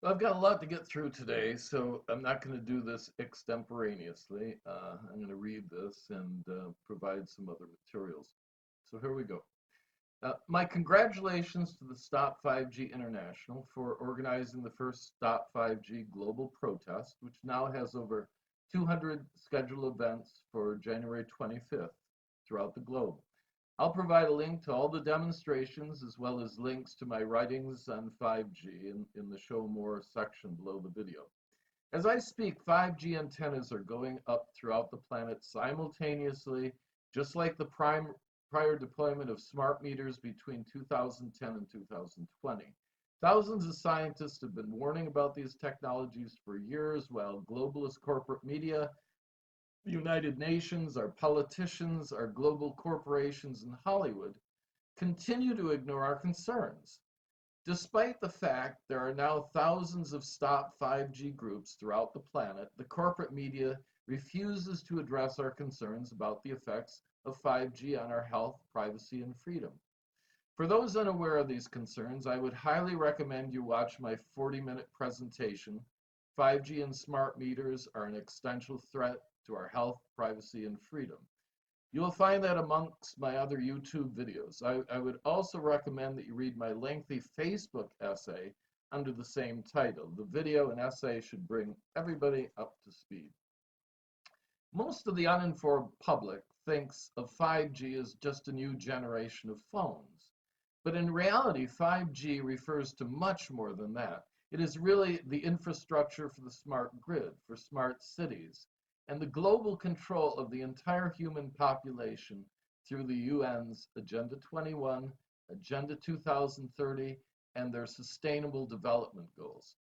Well, I've got a lot to get through today, so I'm not going to do this extemporaneously. I'm going to read this and provide some other materials. So here we go. My congratulations to the Stop 5G International for organizing the first Stop 5G global protest, which now has over 200 scheduled events for January 25th throughout the globe. I'll provide a link to all the demonstrations as well as links to my writings on 5G in the Show More section below the video. As I speak, 5G antennas are going up throughout the planet simultaneously, just like the prior deployment of smart meters between 2010 and 2020. Thousands of scientists have been warning about these technologies for years, while globalist corporate media, the United Nations, our politicians, our global corporations, and Hollywood continue to ignore our concerns. Despite the fact there are now thousands of Stop 5G groups throughout the planet, the corporate media refuses to address our concerns about the effects of 5G on our health, privacy, and freedom. For those unaware of these concerns, I would highly recommend you watch my 40-minute presentation, 5G and Smart Meters Are an Existential Threat to Our Health, Privacy, and Freedom. You will find that amongst my other YouTube videos. I would also recommend that you read my lengthy Facebook essay under the same title. The video and essay should bring everybody up to speed. Most of the uninformed public thinks of 5G as just a new generation of phones. But in reality, 5G refers to much more than that. It is really the infrastructure for the smart grid, for smart cities, and the global control of the entire human population through the UN's Agenda 21, Agenda 2030, and their Sustainable Development Goals.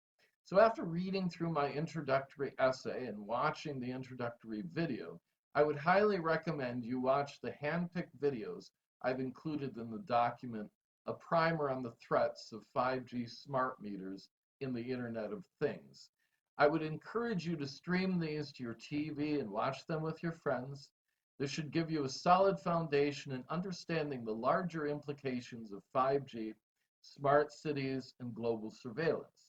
So after reading through my introductory essay and watching the introductory video, I would highly recommend you watch the hand-picked videos I've included in the document, A Primer on the Threats of 5G Smart Meters in the Internet of Things. I would encourage you to stream these to your TV and watch them with your friends. This should give you a solid foundation in understanding the larger implications of 5G, smart cities, and global surveillance.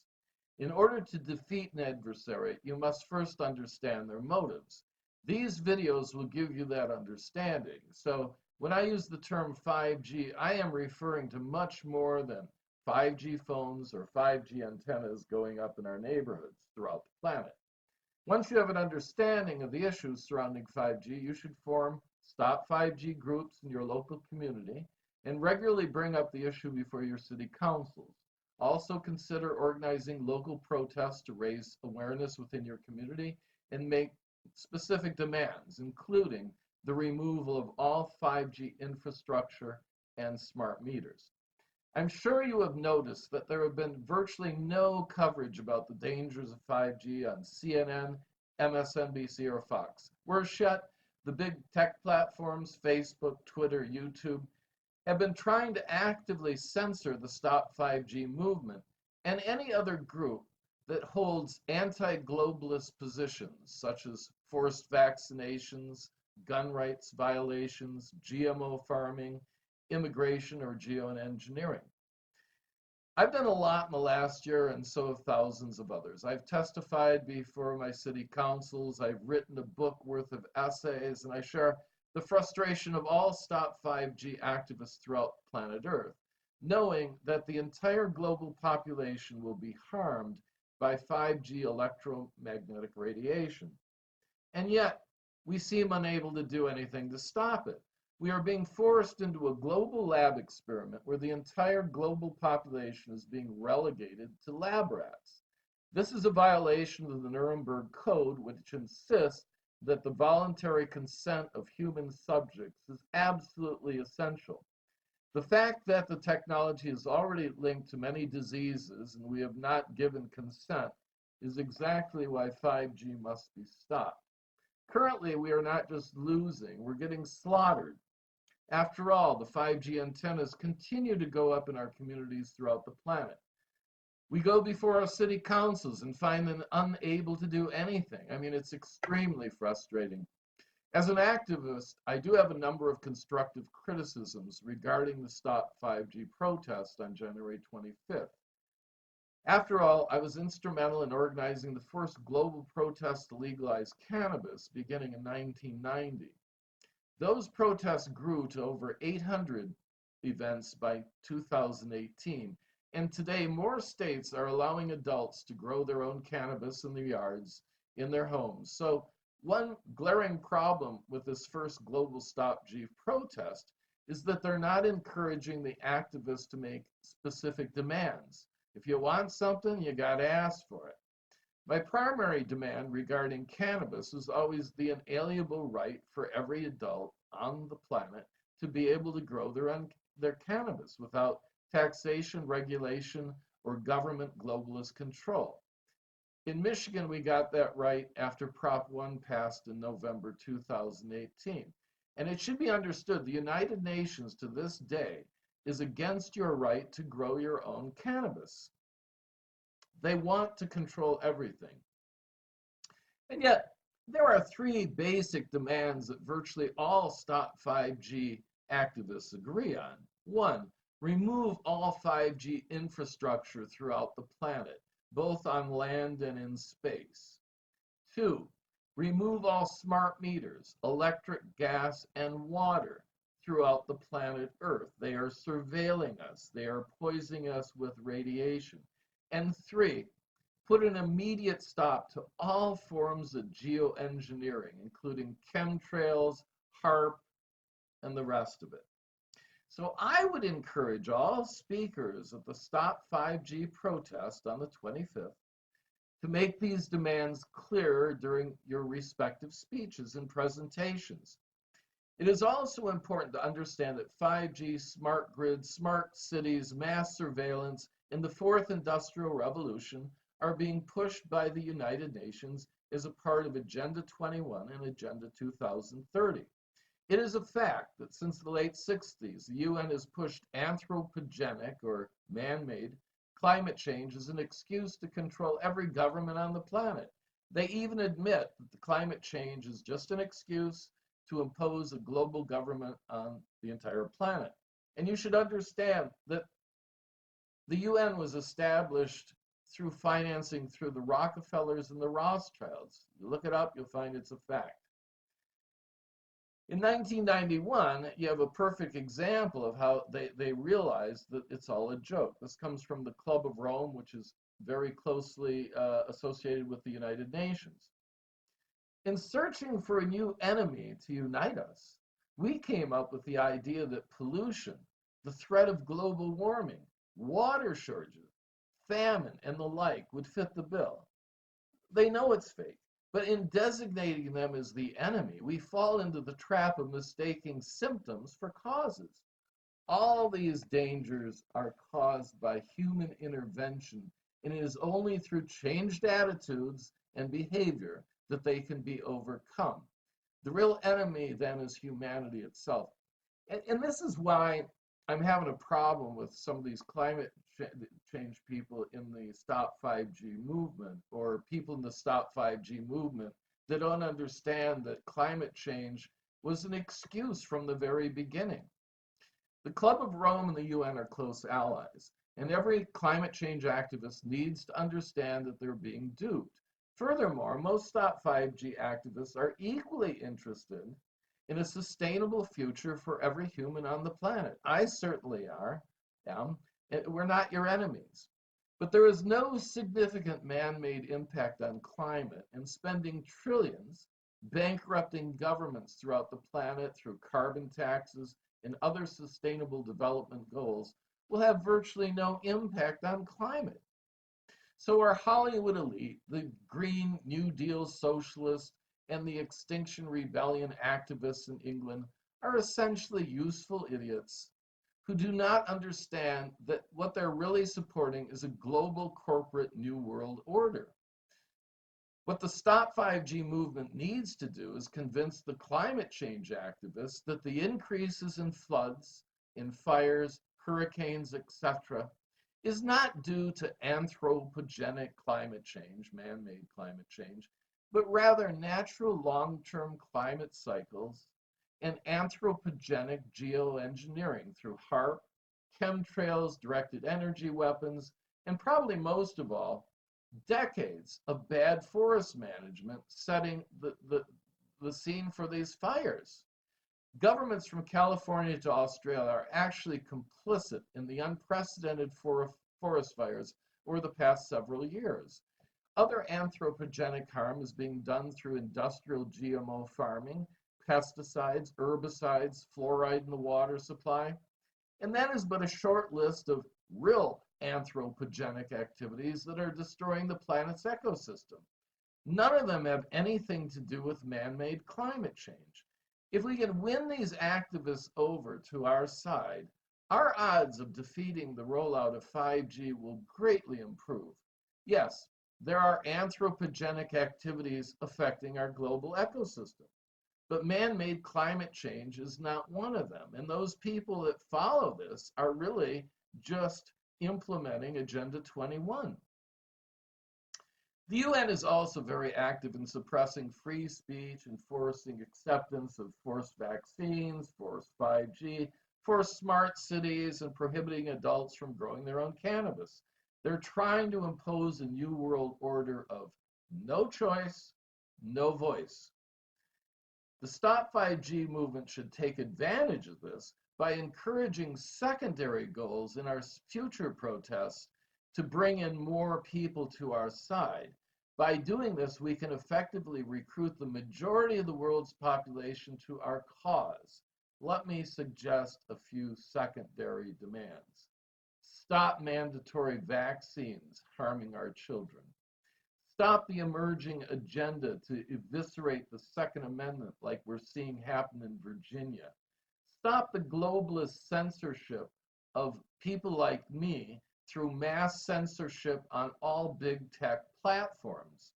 In order to defeat an adversary, you must first understand their motives. These videos will give you that understanding. So when I use the term 5G, I am referring to much more than 5G phones or 5G antennas going up in our neighborhoods throughout the planet. Once you have an understanding of the issues surrounding 5G, you should form Stop 5G groups in your local community and regularly bring up the issue before your city councils. Also consider organizing local protests to raise awareness within your community and make specific demands, including the removal of all 5G infrastructure and smart meters. I'm sure you have noticed that there have been virtually no coverage about the dangers of 5G on CNN, MSNBC, or Fox. Worse yet, the big tech platforms, Facebook, Twitter, YouTube, have been trying to actively censor the Stop 5G movement and any other group that holds anti-globalist positions, such as forced vaccinations, gun rights violations, GMO farming, immigration, or geoengineering. I've done a lot in the last year, and so have thousands of others. I've testified before my city councils, I've written a book worth of essays, and I share the frustration of all Stop 5G activists throughout planet Earth, knowing that the entire global population will be harmed by 5G electromagnetic radiation. And yet, we seem unable to do anything to stop it. We are being forced into a global lab experiment where the entire global population is being relegated to lab rats. This is a violation of the Nuremberg Code, which insists that the voluntary consent of human subjects is absolutely essential. The fact that the technology is already linked to many diseases and we have not given consent is exactly why 5G must be stopped. Currently, we are not just losing, we're getting slaughtered. After all, the 5G antennas continue to go up in our communities throughout the planet. We go before our city councils and find them unable to do anything. I mean, it's extremely frustrating. As an activist, I do have a number of constructive criticisms regarding the Stop 5G protest on January 25th. After all, I was instrumental in organizing the first global protest to legalize cannabis beginning in 1990. Those protests grew to over 800 events by 2018, and today more states are allowing adults to grow their own cannabis in their yards, in their homes. So one glaring problem with this first global Stop5G protest is that they're not encouraging the activists to make specific demands. If you want something, you got to ask for it. My primary demand regarding cannabis is always the inalienable right for every adult on the planet to be able to grow their cannabis without taxation, regulation, or government globalist control. In Michigan, we got that right after Prop 1 passed in November 2018. And it should be understood the United Nations to this day is against your right to grow your own cannabis. They want to control everything. And yet, there are three basic demands that virtually all Stop5G activists agree on. One, remove all 5G infrastructure throughout the planet, both on land and in space. Two, remove all smart meters, electric, gas, and water throughout the planet Earth. They are surveilling us. They are poisoning us with radiation. And three, put an immediate stop to all forms of geoengineering, including chemtrails, HARP, and the rest of it. So I would encourage all speakers at the Stop5G protest on the 25th to make these demands clearer during your respective speeches and presentations. It is also important to understand that 5G, smart grids, smart cities, mass surveillance, and the fourth industrial revolution are being pushed by the United Nations as a part of Agenda 21 and Agenda 2030. It is a fact that since the late 60s, the UN has pushed anthropogenic or man-made climate change as an excuse to control every government on the planet. They even admit that the climate change is just an excuse to impose a global government on the entire planet. And you should understand that the UN was established through financing through the Rockefellers and the Rothschilds. You look it up, you'll find it's a fact. In 1991, you have a perfect example of how they realized that it's all a joke. This comes from the Club of Rome, which is very closely associated with the United Nations. In searching for a new enemy to unite us, we came up with the idea that pollution, the threat of global warming, water shortages, famine, and the like would fit the bill. They know it's fake, but in designating them as the enemy, we fall into the trap of mistaking symptoms for causes. All these dangers are caused by human intervention, and it is only through changed attitudes and behavior that they can be overcome. The real enemy then is humanity itself. And this is why I'm having a problem with some of these climate change people in the Stop5G movement, or people in the Stop5G movement that don't understand that climate change was an excuse from the very beginning. The Club of Rome and the UN are close allies, and every climate change activist needs to understand that they're being duped. Furthermore, most Stop5G activists are equally interested in a sustainable future for every human on the planet. I certainly am. We're not your enemies. But there is no significant man-made impact on climate, and spending trillions bankrupting governments throughout the planet through carbon taxes and other sustainable development goals will have virtually no impact on climate. So our Hollywood elite, the Green New Deal socialists, and the Extinction Rebellion activists in England are essentially useful idiots who do not understand that what they're really supporting is a global corporate New World Order. What the Stop5G movement needs to do is convince the climate change activists that the increases in floods, in fires, hurricanes, etc., is not due to anthropogenic climate change, man-made climate change, but rather natural long-term climate cycles and anthropogenic geoengineering through HARP, chemtrails, directed energy weapons, and probably most of all, decades of bad forest management setting the scene for these fires. Governments from California to Australia are actually complicit in the unprecedented forest fires over the past several years. Other anthropogenic harm is being done through industrial GMO farming, pesticides, herbicides, fluoride in the water supply. And that is but a short list of real anthropogenic activities that are destroying the planet's ecosystem. None of them have anything to do with man-made climate change. If we can win these activists over to our side, our odds of defeating the rollout of 5G will greatly improve. Yes, there are anthropogenic activities affecting our global ecosystem, but man-made climate change is not one of them. And those people that follow this are really just implementing Agenda 21. The UN is also very active in suppressing free speech, enforcing acceptance of forced vaccines, forced 5G, forced smart cities, and prohibiting adults from growing their own cannabis. They're trying to impose a new world order of no choice, no voice. The Stop5G movement should take advantage of this by encouraging secondary goals in our future protests to bring in more people to our side. By doing this, we can effectively recruit the majority of the world's population to our cause. Let me suggest a few secondary demands. Stop mandatory vaccines harming our children. Stop the emerging agenda to eviscerate the Second Amendment like we're seeing happen in Virginia. Stop the globalist censorship of people like me through mass censorship on all big tech platforms.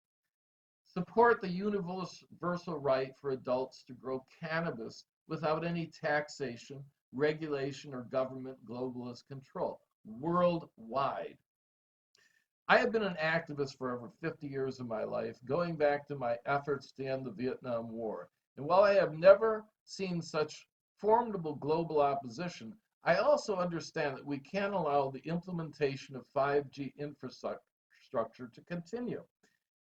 Support the universal right for adults to grow cannabis without any taxation, regulation, or government globalist control worldwide. I have been an activist for over 50 years of my life, going back to my efforts to end the Vietnam War. And while I have never seen such formidable global opposition, I also understand that we can't allow the implementation of 5G infrastructure to continue.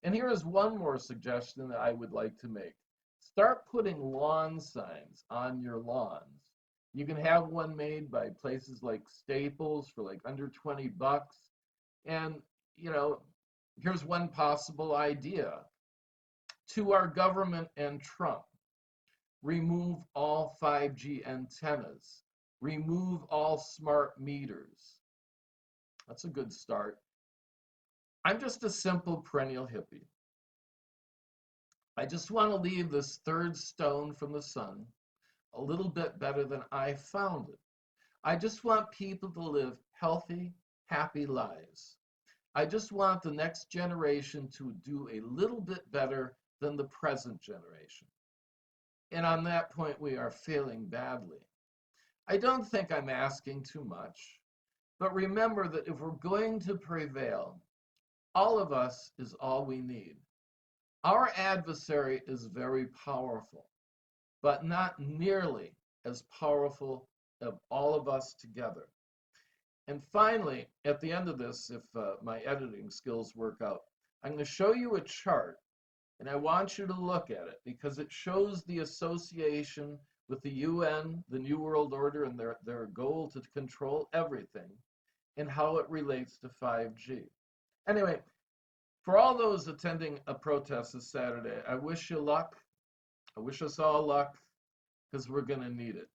And here is one more suggestion that I would like to make. Start putting lawn signs on your lawns. You can have one made by places like Staples for like under 20 bucks. And, you know, here's one possible idea. To our government and Trump, remove all 5G antennas. Remove all smart meters. That's a good start. I'm just a simple perennial hippie. I just want to leave this third stone from the sun a little bit better than I found it. I just want people to live healthy, happy lives. I just want the next generation to do a little bit better than the present generation. And on that point, we are failing badly. I don't think I'm asking too much, but remember that if we're going to prevail, all of us is all we need. Our adversary is very powerful, but not nearly as powerful as all of us together. And finally, at the end of this, if my editing skills work out, I'm going to show you a chart, and I want you to look at it because it shows the association with the UN, the New World Order, and their goal to control everything, and how it relates to 5G. Anyway, for all those attending a protest this Saturday, I wish you luck. I wish us all luck because we're going to need it.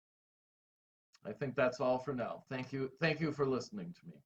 I think that's all for now. Thank you for listening to me.